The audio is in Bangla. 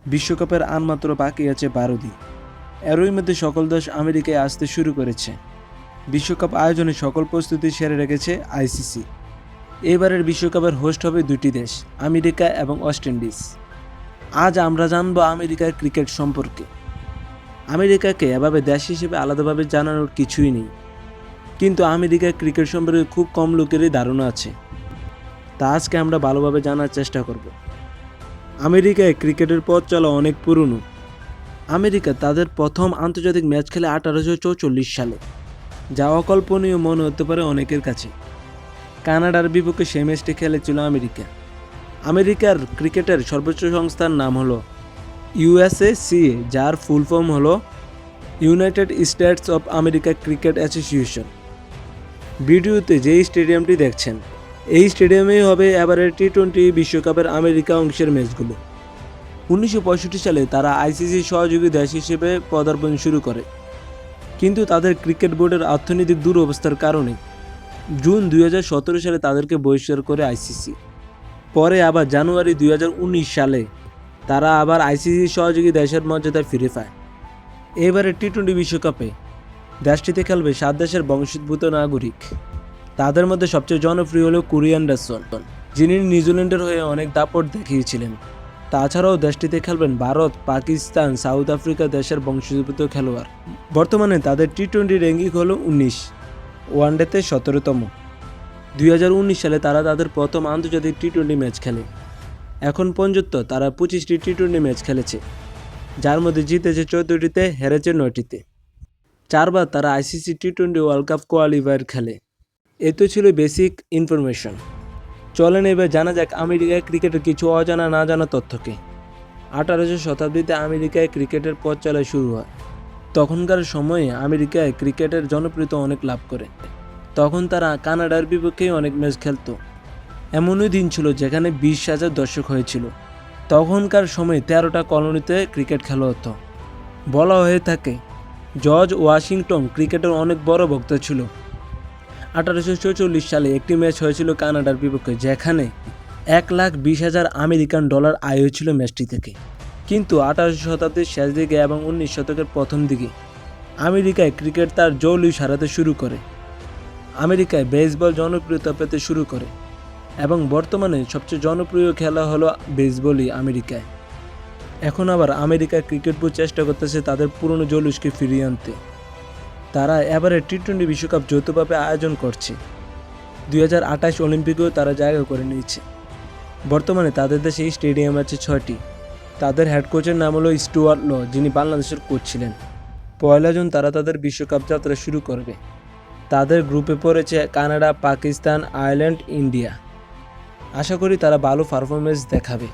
বিশ্বকাপের আর মাত্র বাকি আছে 12 দিন। এরই মধ্যে সকল দেশ আমেরিকায় আসতে শুরু করেছে। বিশ্বকাপ আয়োজনে সকল প্রস্তুতি সেরে রেখেছে আইসিসি। এবারের বিশ্বকাপের হোস্ট হবে দুটি দেশ, আমেরিকা এবং ওয়েস্ট ইন্ডিজ। আজ আমরা জানব আমেরিকার ক্রিকেট সম্পর্কে। আমেরিকাকে এভাবে দেশ হিসেবে আলাদাভাবে জানানোর কিছুই নেই, কিন্তু আমেরিকার ক্রিকেট সম্পর্কে খুব কম লোকেরই ধারণা আছে। তা আজকে আমরা ভালোভাবে জানার চেষ্টা করব। আমেরিকায় ক্রিকেটের পথ চলা অনেক পুরনো। আমেরিকা তাদের প্রথম আন্তর্জাতিক ম্যাচ খেলে 1844 সালে, যা অকল্পনীয় মনে হতে পারে অনেকের কাছে। কানাডার বিপক্ষে সেই ম্যাচটি খেলেছিল আমেরিকা। আমেরিকার ক্রিকেটের সর্বোচ্চ সংস্থার নাম হলো ইউএসএসিএ, যার ফুল ফর্ম হলো United states of America cricket association. ভিডিওতে যেই স্টেডিয়ামটি দেখছেন, এই স্টেডিয়ামেই হবে এবারের টি-20 বিশ্বকাপের আমেরিকা অংশের ম্যাচগুলো। 1965 সালে তারা আইসিসি সহযোগী দেশ হিসেবে পদার্পণ শুরু করে, কিন্তু তাদের ক্রিকেট বোর্ডের অর্থনৈতিক দুরবস্থার কারণে জুন 2017 সালে তাদেরকে বহিষ্কার করে আইসিসি। পরে আবার জানুয়ারি 2019 সালে তারা আবার আইসিসি সহযোগী দেশের মর্যাদা ফিরে পায়। এবারে টি-20 বিশ্বকাপে দেশটিতে খেলবে 7 দেশের বংশোদ্ভূত নাগরিক। তাদের মধ্যে সবচেয়ে জনপ্রিয় হল কোরি অ্যান্ডারসন, যিনি নিউজিল্যান্ডের হয়ে অনেক দাপট দেখিয়েছিলেন। তাছাড়াও দেশটিতে খেলবেন ভারত, পাকিস্তান, সাউথ আফ্রিকা দেশের বংশোদ্ভূত খেলোয়াড়। বর্তমানে তাদের টি-20 র্যাঙ্কিং হল 19, ওয়ানডেতে 17তম। 2019 সালে তারা তাদের প্রথম আন্তর্জাতিক টি-20 ম্যাচ খেলে। এখন পর্যন্ত তারা 25টি টি-20 ম্যাচ খেলেছে, যার মধ্যে জিতেছে 14টিতে, হেরেছে 9টিতে। 4 বার তারা আইসিসি টি-20 ওয়ার্ল্ড কাপ কোয়ালিফায়ার খেলে। এ তো ছিল বেসিক ইনফরমেশন। চলেন এবার জানা যাক আমেরিকায় ক্রিকেটের কিছু অজানা না জানা তথ্যকে। 18শো শতাব্দীতে আমেরিকায় ক্রিকেটের পথ চলা শুরু হয়। তখনকার সময়ে আমেরিকায় ক্রিকেটের জনপ্রিয়তা অনেক লাভ করে। তখন তারা কানাডার বিপক্ষেই অনেক ম্যাচ খেলত। এমনই দিন ছিল যেখানে 20,000 দর্শক হয়েছিল। তখনকার সময়ে 13টা কলোনিতে ক্রিকেট খেলা হতো। বলা হয়ে থাকে জর্জ ওয়াশিংটন ক্রিকেটের অনেক বড় ভক্ত ছিল। 1844 সালে একটি ম্যাচ হয়েছিল কানাডার বিপক্ষে, যেখানে $1,20,000 আমেরিকান ডলার আয় হয়েছিল ম্যাচটি থেকে। কিন্তু 18শো শতাব্দীর শেষ দিকে এবং 19 শতকের প্রথম দিকে আমেরিকায় ক্রিকেট তার জৌলুস হারাতে শুরু করে। আমেরিকায় বেসবল জনপ্রিয়তা পেতে শুরু করে এবং বর্তমানে সবচেয়ে জনপ্রিয় খেলা হলো বেসবলই আমেরিকায়। এখন আবার আমেরিকার ক্রিকেট বোর্ড চেষ্টা করতেছে তাদের পুরনো জৌলুসকে ফিরিয়ে আনতে। তারা এবারে টি-20 বিশ্বকাপ যৌথভাবে আয়োজন করছে। 2028 অলিম্পিকেও তারা জায়গা করে নিয়েছে। বর্তমানে তাদের দেশে স্টেডিয়াম আছে 6টি। তাদের হেড কোচের নাম হলো স্টুয়ার্ট ল, যিনি বাংলাদেশের কোচ ছিলেন। 1 জুন তারা তাদের বিশ্বকাপ যাত্রা শুরু করবে। তাদের গ্রুপে পড়েছে কানাডা, পাকিস্তান, আয়ারল্যান্ড, ইন্ডিয়া। আশা করি তারা ভালো পারফরমেন্স দেখাবে।